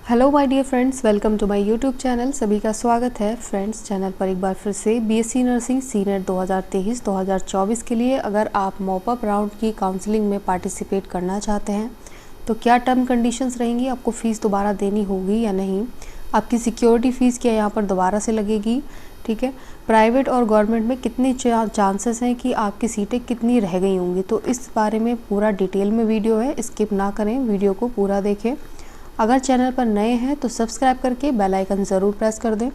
Hello my dear friends, welcome to my YouTube channel. सभी का स्वागत है फ्रेंड्स चैनल पर एक बार फिर से। बीएससी नर्सिंग सीनियर 2023-2024 के लिए अगर आप मॉपअप राउंड की काउंसलिंग में पार्टिसिपेट करना चाहते हैं तो क्या टर्म कंडीशंस रहेंगी, आपको फ़ीस दोबारा देनी होगी या नहीं, आपकी सिक्योरिटी फ़ीस क्या यहाँ पर दोबारा से लगेगी, ठीक है, प्राइवेट और गवर्नमेंट में कितनी चांसेस हैं कि आपकी सीटें कितनी रह गई होंगी। तो इस बारे में पूरा डिटेल में वीडियो है, स्किप ना करें, वीडियो को पूरा देखें। अगर चैनल पर नए हैं तो सब्सक्राइब करके बेल आइकन ज़रूर प्रेस कर दें।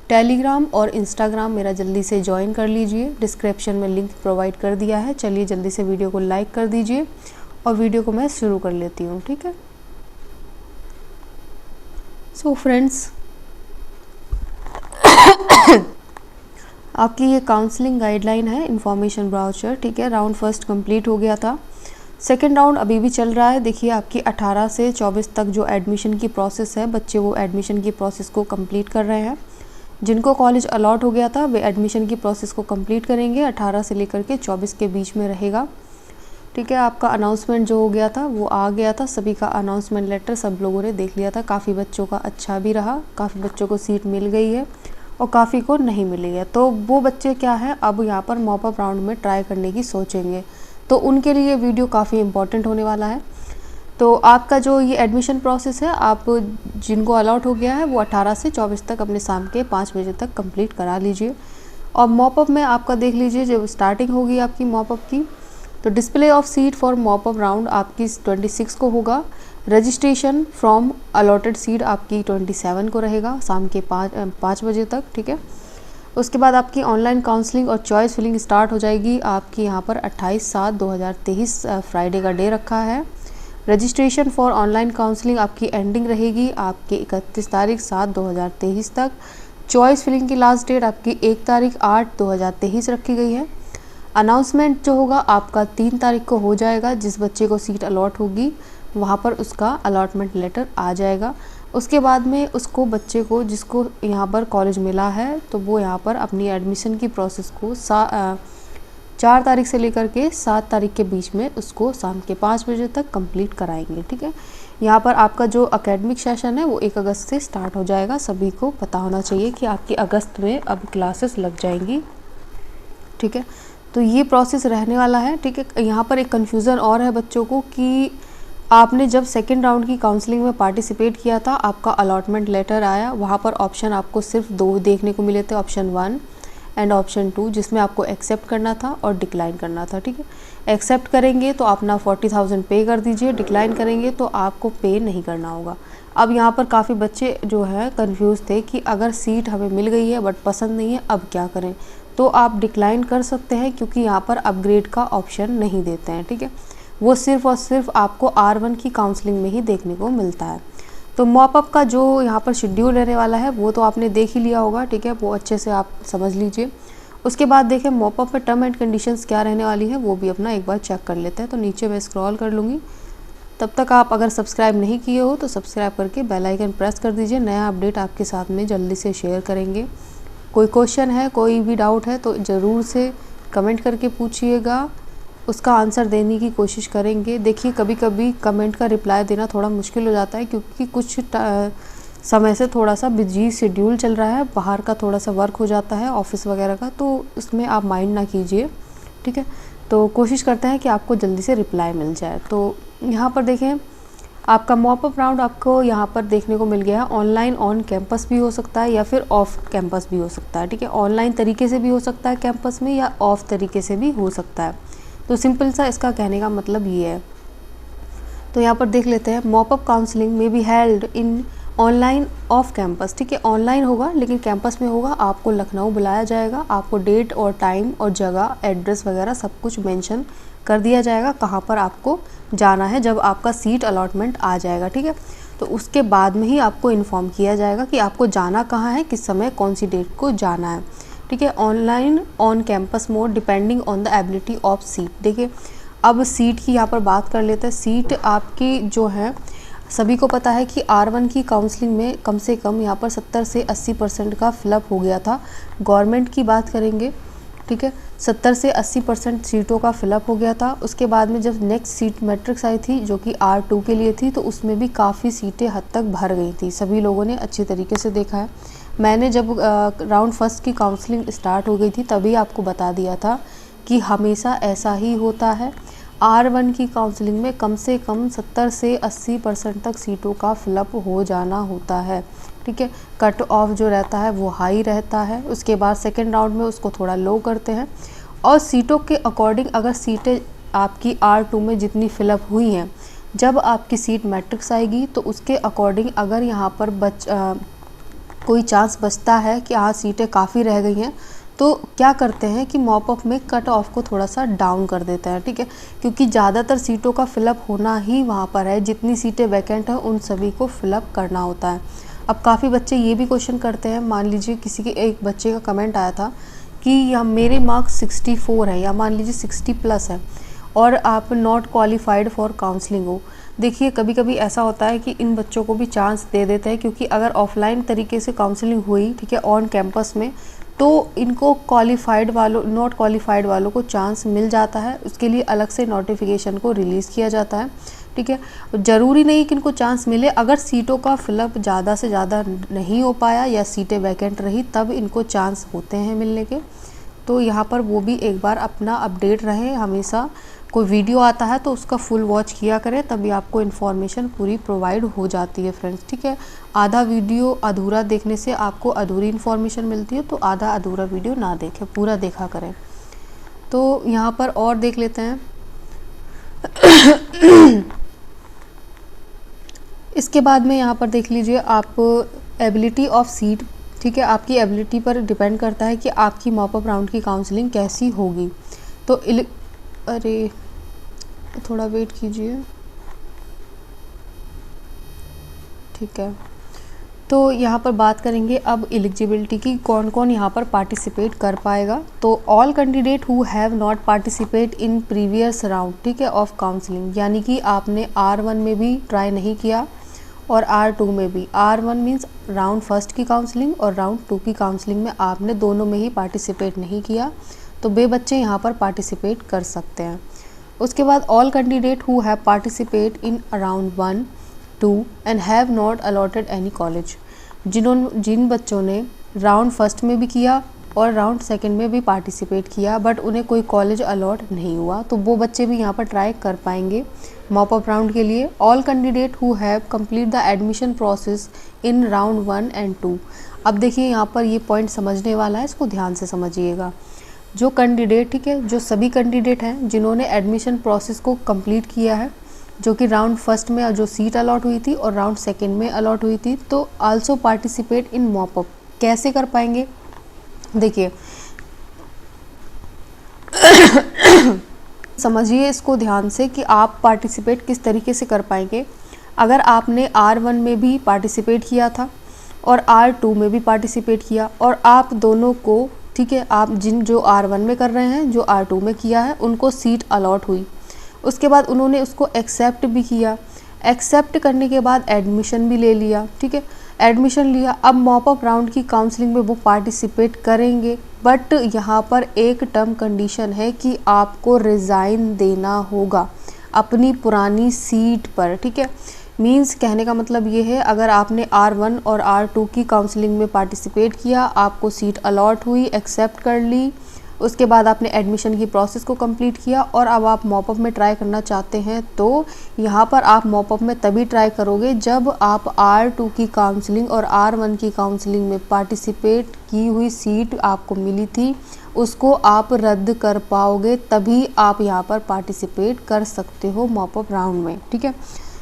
टेलीग्राम और इंस्टाग्राम मेरा जल्दी से ज्वाइन कर लीजिए, डिस्क्रिप्शन में लिंक प्रोवाइड कर दिया है। चलिए जल्दी से वीडियो को लाइक कर दीजिए और वीडियो को मैं शुरू कर लेती हूँ, ठीक है। सो फ्रेंड्स, आपकी ये काउंसलिंग गाइडलाइन है, इंफॉर्मेशन ब्राउचर, ठीक है। राउंड फर्स्ट कंप्लीट हो गया था, सेकेंड राउंड अभी भी चल रहा है। देखिए आपकी 18 से 24 तक जो एडमिशन की प्रोसेस है, बच्चे वो एडमिशन की प्रोसेस को कंप्लीट कर रहे हैं। जिनको कॉलेज अलॉट हो गया था वे एडमिशन की प्रोसेस को कंप्लीट करेंगे। 18 से लेकर के 24 के बीच में रहेगा, ठीक है। आपका अनाउंसमेंट जो हो गया था वो आ गया था, सभी का अनाउंसमेंट लेटर सब लोगों ने देख लिया था। काफ़ी बच्चों का अच्छा भी रहा, काफ़ी बच्चों को सीट मिल गई है और काफ़ी को नहीं मिली है। तो वो बच्चे क्या है, अब यहाँ पर मॉपअप राउंड में ट्राई करने की सोचेंगे, तो उनके लिए वीडियो काफ़ी इम्पोर्टेंट होने वाला है। तो आपका जो ये एडमिशन प्रोसेस है, आप जिनको अलॉट हो गया है वो 18 से 24 तक अपने शाम के 5 बजे तक कंप्लीट करा लीजिए। और मॉपअप में आपका देख लीजिए, जब स्टार्टिंग होगी आपकी मॉपअप की तो display of seat for mop up round आपकी 26 को होगा। रजिस्ट्रेशन फ्रॉम अलॉटेड सीट आपकी 27 को रहेगा शाम के 5 बजे तक, ठीक है। उसके बाद आपकी ऑनलाइन काउंसलिंग और चॉइस फिलिंग स्टार्ट हो जाएगी आपकी यहाँ पर 28/7/2023 फ्राइडे का डे रखा है। रजिस्ट्रेशन फॉर ऑनलाइन काउंसलिंग आपकी एंडिंग रहेगी आपकी 31/7/2023 तक। चॉइस फिलिंग की लास्ट डेट आपकी 1/8/2023 रखी गई है। अनाउंसमेंट जो होगा आपका 3 तारीख को हो जाएगा। जिस बच्चे को सीट अलॉट होगी वहाँ पर उसका अलॉटमेंट लेटर आ जाएगा। उसके बाद में उसको बच्चे को जिसको यहाँ पर कॉलेज मिला है तो वो यहाँ पर अपनी एडमिशन की प्रोसेस को 4 तारीख से लेकर के 7 तारीख के बीच में उसको शाम के 5 बजे तक कंप्लीट कराएंगे, ठीक है। यहाँ पर आपका जो एकेडमिक सेशन है वो 1 अगस्त से स्टार्ट हो जाएगा। सभी को पता होना चाहिए कि आपकी अगस्त में अब क्लासेस लग जाएंगी, ठीक है। तो ये प्रोसेस रहने वाला है, ठीक है। यहाँ पर एक कन्फ्यूज़न और है बच्चों को कि आपने जब सेकेंड राउंड की काउंसलिंग में पार्टिसिपेट किया था, आपका अलॉटमेंट लेटर आया, वहाँ पर ऑप्शन आपको सिर्फ 2 देखने को मिले थे, ऑप्शन 1 एंड ऑप्शन 2, जिसमें आपको एक्सेप्ट करना था और डिक्लाइन करना था, ठीक है। एक्सेप्ट करेंगे तो अपना 40,000 पे कर दीजिए, डिक्लाइन करेंगे तो आपको पे नहीं करना होगा। अब यहाँ पर काफ़ी बच्चे जो है कंफ्यूज थे कि अगर सीट हमें मिल गई है बट पसंद नहीं है, अब क्या करें। तो आप डिक्लाइन कर सकते हैं क्योंकि यहाँ पर अपग्रेड का ऑप्शन नहीं देते हैं, ठीक है। वो सिर्फ़ और सिर्फ आपको R1 की काउंसलिंग में ही देखने को मिलता है। तो मॉपअप का जो यहाँ पर शेड्यूल रहने वाला है वो तो आपने देख ही लिया होगा, ठीक है, वो अच्छे से आप समझ लीजिए। उसके बाद देखें मॉपअप में टर्म एंड कंडीशंस क्या रहने वाली है वो भी अपना एक बार चेक कर लेते हैं। तो नीचे मैं स्क्रॉल कर लूँगी, तब तक आप अगर सब्सक्राइब नहीं किए हो तो सब्सक्राइब करके बेल आइकन प्रेस कर दीजिए। नया अपडेट आपके साथ में जल्दी से शेयर करेंगे। कोई क्वेश्चन है, कोई भी डाउट है तो ज़रूर से कमेंट करके पूछिएगा, उसका आंसर देने की कोशिश करेंगे। देखिए कभी कभी कमेंट का रिप्लाई देना थोड़ा मुश्किल हो जाता है क्योंकि कुछ समय से थोड़ा सा बिजी शेड्यूल चल रहा है, बाहर का थोड़ा सा वर्क हो जाता है ऑफिस वगैरह का, तो उसमें आप माइंड ना कीजिए, ठीक है। तो कोशिश करते हैं कि आपको जल्दी से रिप्लाई मिल जाए। तो यहाँ पर देखें आपका मॉपअप राउंड आपको यहाँ पर देखने को मिल गया है। ऑनलाइन ऑन कैंपस भी हो सकता है या फिर ऑफ कैंपस भी हो सकता है, ठीक है। ऑनलाइन तरीके से भी हो सकता है कैंपस में या ऑफ तरीके से भी हो सकता है। तो सिंपल सा इसका कहने का मतलब ये है। तो यहाँ पर देख लेते हैं, मॉपअप काउंसलिंग में be held in online off campus, ठीक है। ऑनलाइन होगा लेकिन कैंपस में होगा। आपको लखनऊ बुलाया जाएगा, आपको डेट और टाइम और जगह, एड्रेस वगैरह सब कुछ मेंशन कर दिया जाएगा कहाँ पर आपको जाना है जब आपका सीट अलॉटमेंट आ जाएगा, ठीक है। तो उसके बाद में ही आपको इन्फॉर्म किया जाएगा कि आपको जाना कहाँ है, किस समय, कौन सी डेट को जाना है, ठीक है। Online on campus mode depending on the ability of seat. देखिए अब सीट की यहाँ पर बात कर लेते हैं। सीट आपकी जो है सभी को पता है कि R1 की काउंसलिंग में कम से कम यहाँ पर 70 से 80% का फिलअप हो गया था। गवर्नमेंट की बात करेंगे, ठीक है। 70 से 80% सीटों का फिलअप हो गया था। उसके बाद में जब नेक्स्ट सीट मैट्रिक्स आई थी जो कि R2 के लिए थी, तो उसमें भी काफ़ी सीटें हद तक भर गई थी, सभी लोगों ने अच्छी तरीके से देखा है। मैंने जब राउंड फर्स्ट की काउंसलिंग स्टार्ट हो गई थी तभी आपको बता दिया था कि हमेशा ऐसा ही होता है। R1 की काउंसलिंग में कम से कम 70 से 80% तक सीटों का फिलअप हो जाना होता है, ठीक है। कट ऑफ जो रहता है वो हाई रहता है, उसके बाद सेकेंड राउंड में उसको थोड़ा लो करते हैं और सीटों के अकॉर्डिंग अगर सीटें आपकी R2 में जितनी फिलअप हुई हैं, जब आपकी सीट मैट्रिक्स आएगी तो उसके अकॉर्डिंग अगर यहाँ पर कोई चांस बचता है कि हाँ सीटें काफ़ी रह गई हैं, तो क्या करते हैं कि मॉप अप में कट ऑफ को थोड़ा सा डाउन कर देते हैं, ठीक है। क्योंकि ज़्यादातर सीटों का फिलअप होना ही वहाँ पर है, जितनी सीटें वैकेंट हैं उन सभी को फिलअप करना होता है। अब काफ़ी बच्चे ये भी क्वेश्चन करते हैं, मान लीजिए किसी के एक बच्चे का कमेंट आया था कि या मेरे मार्क्स 64 है या मान लीजिए 60+ है और आप नॉट क्वालिफाइड फॉर काउंसलिंग हो। देखिए कभी कभी ऐसा होता है कि इन बच्चों को भी चांस दे देते हैं, क्योंकि अगर ऑफलाइन तरीके से काउंसलिंग हुई, ठीक है, ऑन कैंपस में, तो इनको नॉट क्वालिफाइड वालों को चांस मिल जाता है। उसके लिए अलग से नोटिफिकेशन को रिलीज़ किया जाता है, ठीक है। ज़रूरी नहीं कि इनको चांस मिले, अगर सीटों का फिलअप ज़्यादा से ज़्यादा नहीं हो पाया या सीटें वैकेंट रही तब इनको चांस होते हैं मिलने के। तो यहाँ पर वो भी एक बार अपना अपडेट रहे, हमेशा कोई वीडियो आता है तो उसका फुल वॉच किया करें, तभी आपको इन्फॉर्मेशन पूरी प्रोवाइड हो जाती है फ्रेंड्स, ठीक है। आधा वीडियो अधूरा देखने से आपको अधूरी इन्फॉर्मेशन मिलती है, तो आधा अधूरा वीडियो ना देखें, पूरा देखा करें। तो यहाँ पर और देख लेते हैं। इसके बाद में यहाँ पर देख लीजिए आप एबिलिटी ऑफ सीट, ठीक है, आपकी एबिलिटी पर डिपेंड करता है कि आपकी मॉप अप राउंड की काउंसलिंग कैसी होगी। तो अरे थोड़ा वेट कीजिए, ठीक है। तो यहाँ पर बात करेंगे अब एलिजिबिलिटी की, कौन कौन यहाँ पर पार्टिसिपेट कर पाएगा। तो all candidate who have not participate in previous round, ठीक है, ऑफ काउंसलिंग, यानी कि आपने R1 में भी ट्राई नहीं किया और R2 में भी। R1 मीन्स राउंड फर्स्ट की काउंसलिंग और राउंड 2 की काउंसलिंग में आपने दोनों में ही पार्टिसिपेट नहीं किया, तो वे बच्चे यहाँ पर पार्टिसिपेट कर सकते हैं। उसके बाद all candidate who have participate in round 1, 2 and have not allotted any college, जिन बच्चों ने राउंड फर्स्ट में भी किया और राउंड सेकंड में भी पार्टिसिपेट किया बट उन्हें कोई कॉलेज अलॉट नहीं हुआ, तो वो बच्चे भी यहाँ पर ट्राई कर पाएंगे मॉप अप राउंड के लिए। All candidate who have complete the admission process in round 1 and 2। अब देखिए यहाँ पर ये पॉइंट समझने वाला है, इसको ध्यान से समझिएगा। जो कैंडिडेट, ठीक है, जो सभी कैंडिडेट हैं जिन्होंने एडमिशन प्रोसेस को कंप्लीट किया है, जो कि राउंड फर्स्ट में जो सीट अलॉट हुई थी और राउंड सेकंड में अलॉट हुई थी, तो also participate in mop up. कैसे कर पाएंगे, देखिए समझिए इसको ध्यान से कि आप पार्टिसिपेट किस तरीके से कर पाएंगे। अगर आपने R1 में भी पार्टिसिपेट किया था और R2 में भी पार्टिसिपेट किया और आप दोनों को, ठीक है, आप जो R1 में कर रहे हैं, जो R2 में किया है, उनको सीट अलॉट हुई, उसके बाद उन्होंने उसको एक्सेप्ट भी किया, एक्सेप्ट करने के बाद एडमिशन भी ले लिया, ठीक है, एडमिशन लिया, अब मॉप अप राउंड की काउंसलिंग में वो पार्टिसिपेट करेंगे। बट यहाँ पर एक टर्म कंडीशन है कि आपको रिज़ाइन देना होगा अपनी पुरानी सीट पर, ठीक है। मींस कहने का मतलब ये है, अगर आपने R1 और R2 की काउंसलिंग में पार्टिसिपेट किया, आपको सीट अलॉट हुई, एक्सेप्ट कर ली, उसके बाद आपने एडमिशन की प्रोसेस को कंप्लीट किया और अब आप मॉप अप में ट्राई करना चाहते हैं, तो यहाँ पर आप मॉप अप में तभी ट्राई करोगे जब आप R2 की काउंसलिंग और R1 की काउंसलिंग में पार्टिसिपेट की हुई सीट आपको मिली थी उसको आप रद्द कर पाओगे, तभी आप यहाँ पर पार्टिसिपेट कर सकते हो मॉप अप राउंड में, ठीक है।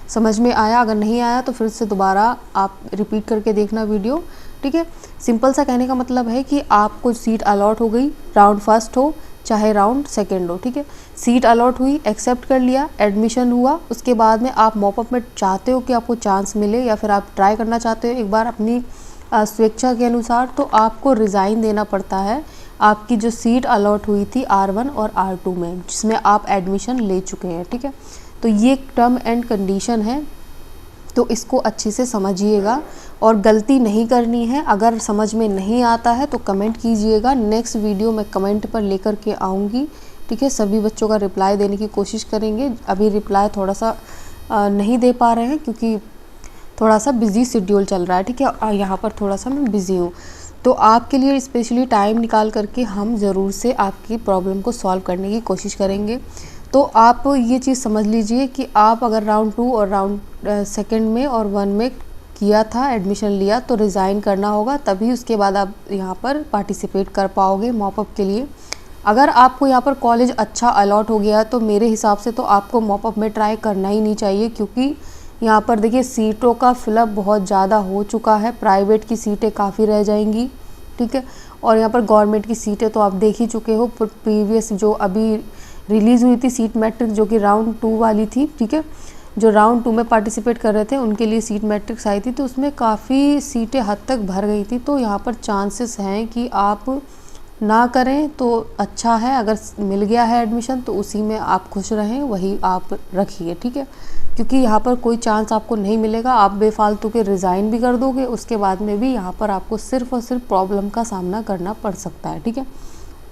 समझ में आया? अगर नहीं आया तो फिर से दोबारा आप रिपीट करके देखना वीडियो, ठीक है। सिंपल सा कहने का मतलब है कि आपको सीट अलॉट हो गई, राउंड फर्स्ट हो चाहे राउंड सेकेंड हो, ठीक है, सीट अलॉट हुई, एक्सेप्ट कर लिया, एडमिशन हुआ, उसके बाद में आप मॉप अप में चाहते हो कि आपको चांस मिले या फिर आप ट्राई करना चाहते हो एक बार अपनी स्वेच्छा के अनुसार, तो आपको रिज़ाइन देना पड़ता है आपकी जो सीट अलॉट हुई थी R1 और R2 में, जिसमें आप एडमिशन ले चुके हैं, ठीक है। तो ये टर्म एंड कंडीशन है। तो इसको अच्छे से समझिएगा और गलती नहीं करनी है। अगर समझ में नहीं आता है तो कमेंट कीजिएगा, नेक्स्ट वीडियो मैं कमेंट पर लेकर के आऊँगी, ठीक है। सभी बच्चों का रिप्लाई देने की कोशिश करेंगे। अभी रिप्लाई थोड़ा सा नहीं दे पा रहे हैं क्योंकि थोड़ा सा बिज़ी शेड्यूल चल रहा है, ठीक है। यहाँ पर थोड़ा सा मैं बिज़ी हूँ, तो आपके लिए स्पेशली टाइम निकाल करके हम ज़रूर से आपकी प्रॉब्लम को सॉल्व करने की कोशिश करेंगे। तो आप ये चीज़ समझ लीजिए कि आप अगर राउंड 2 और राउंड सेकंड में और 1 में किया था, एडमिशन लिया, तो रिज़ाइन करना होगा, तभी उसके बाद आप यहाँ पर पार्टिसिपेट कर पाओगे मॉपअप के लिए। अगर आपको यहाँ पर कॉलेज अच्छा अलॉट हो गया तो मेरे हिसाब से तो आपको मॉपअप में ट्राई करना ही नहीं चाहिए, क्योंकि यहाँ पर देखिए सीटों का फिलअप बहुत ज़्यादा हो चुका है। प्राइवेट की सीटें काफ़ी रह जाएंगी, ठीक है। और यहाँ पर गवर्नमेंट की सीटें तो आप देख ही चुके हो। प्रीवियस जो अभी रिलीज़ हुई थी सीट मैट्रिक्स, जो कि राउंड 2 वाली थी, ठीक है, जो राउंड 2 में पार्टिसिपेट कर रहे थे उनके लिए सीट मैट्रिक्स आई थी, तो उसमें काफ़ी सीटें हद तक भर गई थी। तो यहाँ पर चांसेस हैं कि आप ना करें तो अच्छा है। अगर मिल गया है एडमिशन तो उसी में आप खुश रहें, वही आप रखिए, ठीक है। क्योंकि यहाँ पर कोई चांस आपको नहीं मिलेगा, आप बेफालतू के रिज़ाइन भी कर दोगे, उसके बाद में भी यहाँ पर आपको सिर्फ़ और सिर्फ प्रॉब्लम का सामना करना पड़ सकता है, ठीक है।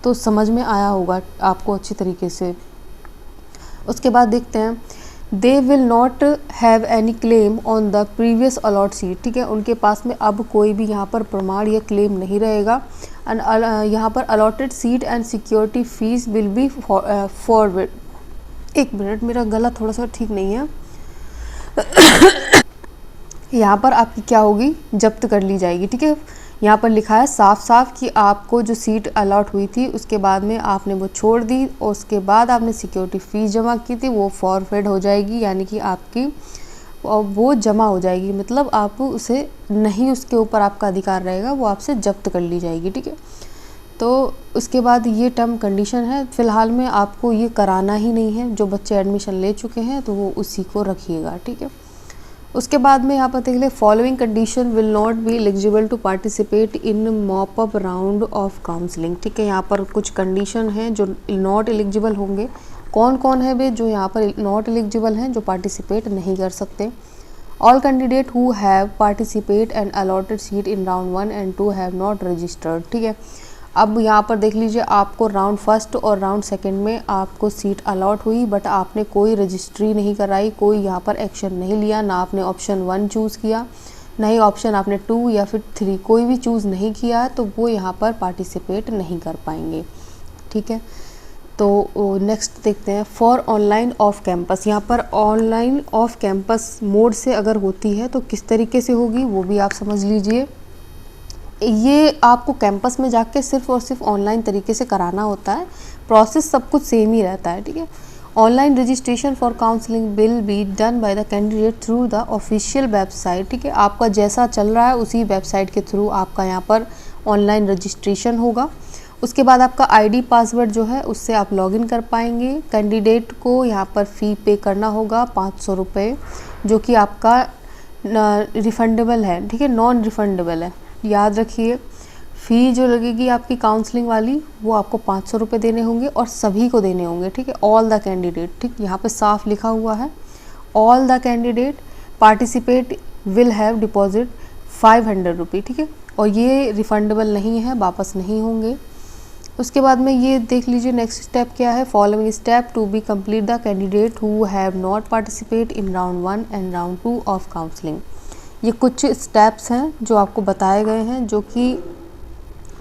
तो समझ में आया होगा आपको अच्छी तरीके से। उसके बाद देखते हैं, they will not have any claim on the previous allot seat, ठीक है। उनके पास में अब कोई भी यहाँ पर प्रमाण या क्लेम नहीं रहेगा। एंड यहाँ पर allotted seat and security fees will be forward. एक मिनट, मेरा गला थोड़ा सा ठीक नहीं है। यहाँ पर आपकी क्या होगी, जब्त कर ली जाएगी, ठीक है। यहाँ पर लिखा है साफ साफ कि आपको जो सीट अलॉट हुई थी उसके बाद में आपने वो छोड़ दी और उसके बाद आपने सिक्योरिटी फ़ीस जमा की थी, वो फॉरफेड हो जाएगी, यानी कि आपकी वो जमा हो जाएगी, मतलब आप उसे नहीं, उसके ऊपर आपका अधिकार रहेगा, वो आपसे जब्त कर ली जाएगी, ठीक है। तो उसके बाद ये टर्म कंडीशन है, फ़िलहाल में आपको ये कराना ही नहीं है। जो बच्चे एडमिशन ले चुके हैं तो वो उसी को रखिएगा, ठीक है। उसके बाद में यहाँ पर देख ले, following condition will not be eligible to participate in mop up round of counselling, ठीक है। यहाँ पर कुछ कंडीशन हैं जो नॉट एलिजिबल होंगे। कौन कौन है वे जो यहाँ पर नॉट एलिजिबल हैं, जो पार्टिसिपेट नहीं कर सकते? All candidate who have participate and allotted seat in round 1 and 2 have not registered, ठीक है। अब यहाँ पर देख लीजिए, आपको राउंड फर्स्ट और राउंड सेकंड में आपको सीट अलॉट हुई, बट आपने कोई रजिस्ट्री नहीं कराई, कोई यहाँ पर एक्शन नहीं लिया, ना आपने ऑप्शन 1 चूज़ किया, ना ही ऑप्शन आपने 2 या फिर 3 कोई भी चूज़ नहीं किया है, तो वो यहाँ पर पार्टिसिपेट नहीं कर पाएंगे, ठीक है। तो नेक्स्ट देखते हैं, फॉर ऑनलाइन ऑफ कैंपस। यहाँ पर ऑनलाइन ऑफ कैंपस मोड से अगर होती है तो किस तरीके से होगी वो भी आप समझ लीजिए। ये आपको कैंपस में जाके सिर्फ और सिर्फ ऑनलाइन तरीके से कराना होता है, प्रोसेस सब कुछ सेम ही रहता है, ठीक है। Online registration for counselling will be done by the candidate through the official website, ठीक है। आपका जैसा चल रहा है उसी वेबसाइट के थ्रू आपका यहाँ पर ऑनलाइन रजिस्ट्रेशन होगा। उसके बाद आपका आईडी पासवर्ड जो है उससे आप लॉगिन कर पाएंगे। कैंडिडेट को यहाँ पर फ़ी पे करना होगा 500 रुपये, जो कि आपका रिफंडेबल है, ठीक है, नॉन रिफंडेबल है। याद रखिए, फ़ी जो लगेगी आपकी काउंसलिंग वाली वो आपको 500 रुपये देने होंगे और सभी को देने होंगे, ठीक है। ऑल द कैंडिडेट, ठीक, यहाँ पे साफ लिखा हुआ है, all the candidate participate will have deposit 500 रुपये, ठीक है। और ये रिफंडेबल नहीं है, वापस नहीं होंगे। उसके बाद में ये देख लीजिए नेक्स्ट स्टेप क्या है, following step to be complete the candidate who have not participate in round 1 and round 2 of counselling. ये कुछ स्टेप्स हैं जो आपको बताए गए हैं, जो कि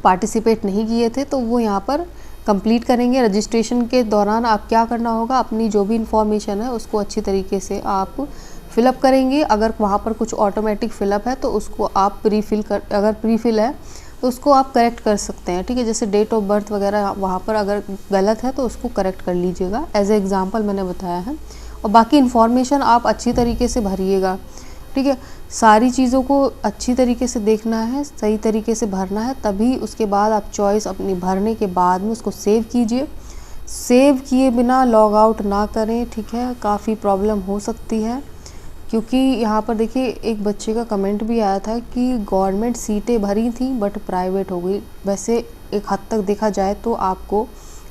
पार्टिसिपेट नहीं किए थे तो वो यहाँ पर कंप्लीट करेंगे। रजिस्ट्रेशन के दौरान आप क्या करना होगा, अपनी जो भी इंफॉर्मेशन है उसको अच्छी तरीके से आप फिलअप करेंगे। अगर वहाँ पर कुछ ऑटोमेटिक फिलअप है तो उसको आप अगर प्री फिल है तो उसको आप करेक्ट कर सकते हैं, ठीक है। जैसे डेट ऑफ बर्थ वगैरह वहाँ पर अगर गलत है तो उसको करेक्ट कर लीजिएगा, एज ए एग्ज़ाम्पल मैंने बताया है। और बाकी इन्फॉर्मेशन आप अच्छी तरीके से भरिएगा, ठीक है। सारी चीज़ों को अच्छी तरीके से देखना है, सही तरीके से भरना है, तभी उसके बाद आप चॉइस अपनी भरने के बाद में उसको सेव कीजिए। सेव किए बिना लॉग आउट ना करें, ठीक है, काफ़ी प्रॉब्लम हो सकती है। क्योंकि यहाँ पर देखिए एक बच्चे का कमेंट भी आया था कि गवर्नमेंट सीटें भरी थी बट प्राइवेट हो गई। वैसे एक हद तक देखा जाए तो आपको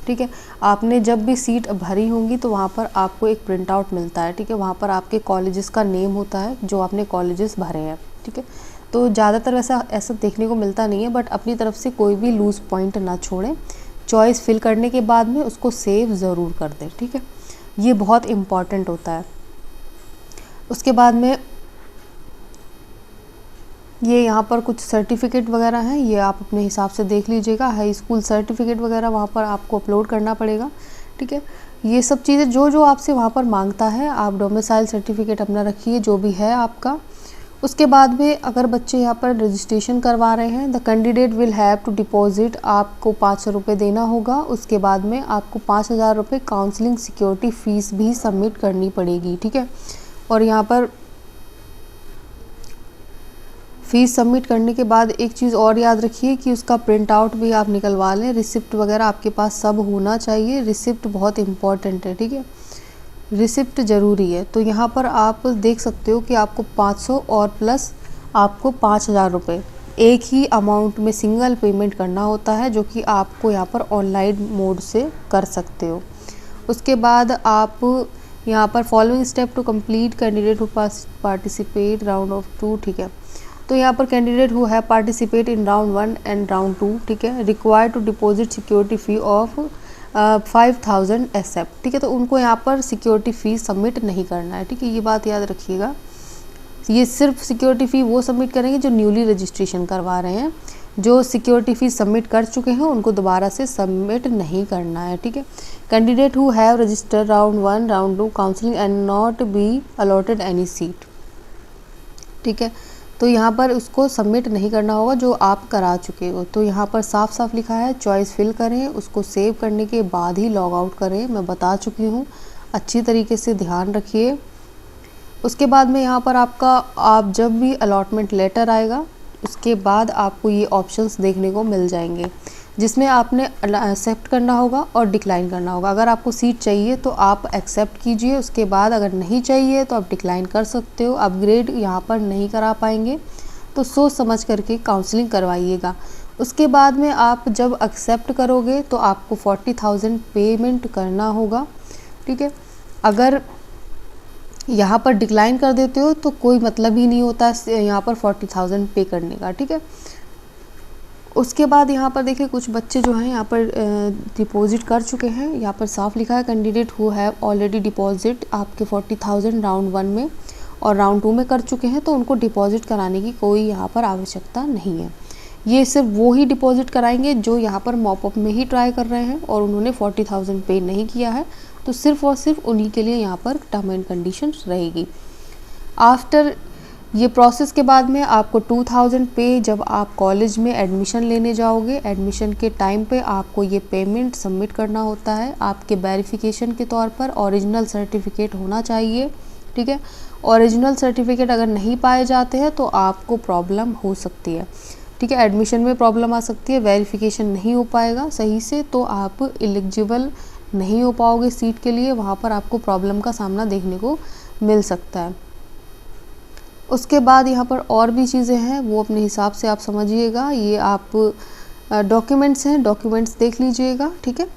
ठीक है। आपने जब भी सीट भरी होंगी तो वहाँ पर आपको एक प्रिंट आउट मिलता है, ठीक है। वहाँ पर आपके कॉलेजेस का नेम होता है जो आपने कॉलेजेस भरे हैं, ठीक है। तो ज़्यादातर ऐसा देखने को मिलता नहीं है, बट अपनी तरफ से कोई भी लूज़ पॉइंट ना छोड़ें। चॉइस फिल करने के बाद में उसको सेव ज़रूर कर दें, ठीक है। ये बहुत इम्पॉर्टेंट होता है। उसके बाद में ये यहाँ पर कुछ सर्टिफिकेट वगैरह हैं, ये आप अपने हिसाब से देख लीजिएगा। हाई स्कूल सर्टिफिकेट वगैरह वहाँ पर आपको अपलोड करना पड़ेगा, ठीक है। ये सब चीज़ें जो आपसे वहाँ पर मांगता है, आप डोमिसाइल सर्टिफिकेट अपना रखिए जो भी है आपका। उसके बाद में अगर बच्चे यहाँ पर रजिस्ट्रेशन करवा रहे हैं, the candidate will have to deposit, आपको 500 रुपये देना होगा। उसके बाद में आपको 5000 रुपये काउंसलिंग सिक्योरिटी फ़ीस भी सबमिट करनी पड़ेगी, ठीक है। और यहाँ पर फ़ीस सबमिट करने के बाद एक चीज़ और याद रखिए कि उसका प्रिंट आउट भी आप निकलवा लें। रिसिप्ट वगैरह आपके पास सब होना चाहिए। रिसिप्ट बहुत इम्पॉर्टेंट है, ठीक है। रिसिप्ट ज़रूरी है। तो यहाँ पर आप देख सकते हो कि आपको 500 और प्लस आपको 5000 रुपये एक ही अमाउंट में सिंगल पेमेंट करना होता है, जो कि आपको यहाँ पर ऑनलाइन मोड से कर सकते हो। उसके बाद आप यहाँ पर following step to complete candidate who participate round of 2, ठीक है। तो यहाँ पर candidate who have participate in round 1 and round 2, ठीक है, required to deposit security fee of 5000 except, ठीक है। तो उनको यहाँ पर सिक्योरिटी फ़ीस सबमिट नहीं करना है, ठीक है। ये बात याद रखिएगा। ये सिर्फ सिक्योरिटी फ़ी वो सबमिट करेंगे जो न्यूली रजिस्ट्रेशन करवा रहे हैं। जो सिक्योरिटी फ़ीस सबमिट कर चुके हैं उनको दोबारा से सबमिट नहीं करना है, ठीक है। Candidate who have registered round 1 round 2 counselling and not be allotted any seat, ठीक है। तो यहाँ पर उसको सबमिट नहीं करना होगा जो आप करा चुके हो। तो यहाँ पर साफ साफ लिखा है चॉइस फिल करें, उसको सेव करने के बाद ही लॉग आउट करें। मैं बता चुकी हूँ, अच्छी तरीके से ध्यान रखिए। उसके बाद में यहाँ पर आप जब भी अलॉटमेंट लेटर आएगा उसके बाद आपको ये ऑप्शंस देखने को मिल जाएंगे, जिसमें आपने एक्सेप्ट करना होगा और डिक्लाइन करना होगा। अगर आपको सीट चाहिए तो आप एक्सेप्ट कीजिए, उसके बाद अगर नहीं चाहिए तो आप डिक्लाइन कर सकते हो। अपग्रेड यहाँ पर नहीं करा पाएंगे तो सोच समझ करके काउंसलिंग करवाइएगा। उसके बाद में आप जब एक्सेप्ट करोगे तो आपको 40,000 पेमेंट करना होगा, ठीक है। अगर यहाँ पर डिक्लाइन कर देते हो तो कोई मतलब ही नहीं होता यहाँ पर 40,000 पे करने का, ठीक है। उसके बाद यहाँ पर देखिए कुछ बच्चे जो हैं यहाँ पर डिपॉजिट कर चुके हैं। यहाँ पर साफ लिखा है candidate who have already deposit, आपके 40,000 राउंड 1 में और राउंड 2 में कर चुके हैं, तो उनको डिपॉजिट कराने की कोई यहाँ पर आवश्यकता नहीं है। ये सिर्फ वो ही डिपॉजिट कराएंगे जो यहाँ पर मॉपअप में ही ट्राई कर रहे हैं और उन्होंने 40,000 पे नहीं किया है, तो सिर्फ और सिर्फ उन्हीं के लिए यहाँ पर टर्म एंड कंडीशंस रहेगी। आफ्टर ये प्रोसेस के बाद में आपको 2000 पे जब आप कॉलेज में एडमिशन लेने जाओगे, एडमिशन के टाइम पे आपको ये पेमेंट सबमिट करना होता है। आपके वेरिफिकेशन के तौर पर ओरिजिनल सर्टिफिकेट होना चाहिए, ठीक है। ओरिजिनल सर्टिफिकेट अगर नहीं पाए जाते हैं तो आपको प्रॉब्लम हो सकती है, ठीक है। एडमिशन में प्रॉब्लम आ सकती है, वेरिफिकेशन नहीं हो पाएगा सही से तो आप एलिजिबल नहीं हो पाओगे सीट के लिए, वहाँ पर आपको प्रॉब्लम का सामना देखने को मिल सकता है। उसके बाद यहाँ पर और भी चीज़ें हैं, वो अपने हिसाब से आप समझिएगा। ये आप डॉक्यूमेंट्स हैं, डॉक्यूमेंट्स देख लीजिएगा, ठीक है।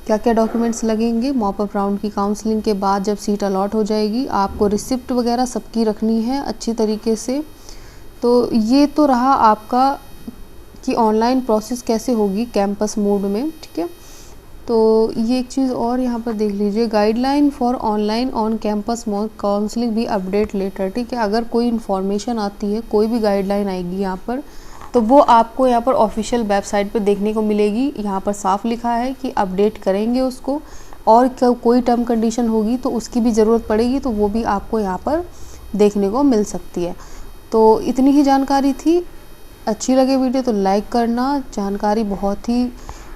क्या क्या डॉक्यूमेंट्स लगेंगे मॉपअप राउंड की काउंसलिंग के बाद जब सीट अलॉट हो जाएगी। आपको रिसिप्ट वगैरह सबकी रखनी है अच्छी तरीके से। तो ये तो रहा आपका कि ऑनलाइन प्रोसेस कैसे होगी कैंपस मोड में, ठीक है। तो ये एक चीज़ और यहाँ पर देख लीजिए, guideline for online on campus mode counselling भी अपडेट लेटर, ठीक है। अगर कोई इन्फॉर्मेशन आती है, कोई भी गाइडलाइन आएगी यहाँ पर, तो वो आपको यहाँ पर ऑफिशियल वेबसाइट पे देखने को मिलेगी। यहाँ पर साफ लिखा है कि अपडेट करेंगे उसको, और कोई टर्म कंडीशन होगी तो उसकी भी ज़रूरत पड़ेगी तो वो भी आपको यहाँ पर देखने को मिल सकती है। तो इतनी ही जानकारी थी। अच्छी लगे वीडियो तो लाइक करना। जानकारी बहुत ही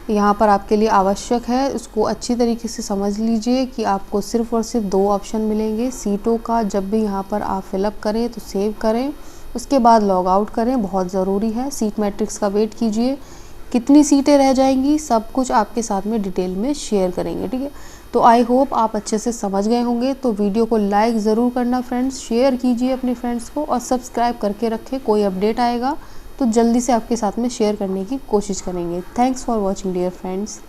यहाँ पर आपके लिए आवश्यक है, उसको अच्छी तरीके से समझ लीजिए कि आपको सिर्फ़ और सिर्फ 2 ऑप्शन मिलेंगे सीटों का। जब भी यहाँ पर आप फिलअप करें तो सेव करें, उसके बाद लॉग आउट करें, बहुत ज़रूरी है। सीट मैट्रिक्स का वेट कीजिए, कितनी सीटें रह जाएंगी सब कुछ आपके साथ में डिटेल में शेयर करेंगे, ठीक है। तो आई होप आप अच्छे से समझ गए होंगे। तो वीडियो को लाइक ज़रूर करना फ्रेंड्स, शेयर कीजिए अपने फ्रेंड्स को और सब्सक्राइब करके रखें। कोई अपडेट आएगा तो जल्दी से आपके साथ में शेयर करने की कोशिश करेंगे। Thanks for watching dear friends.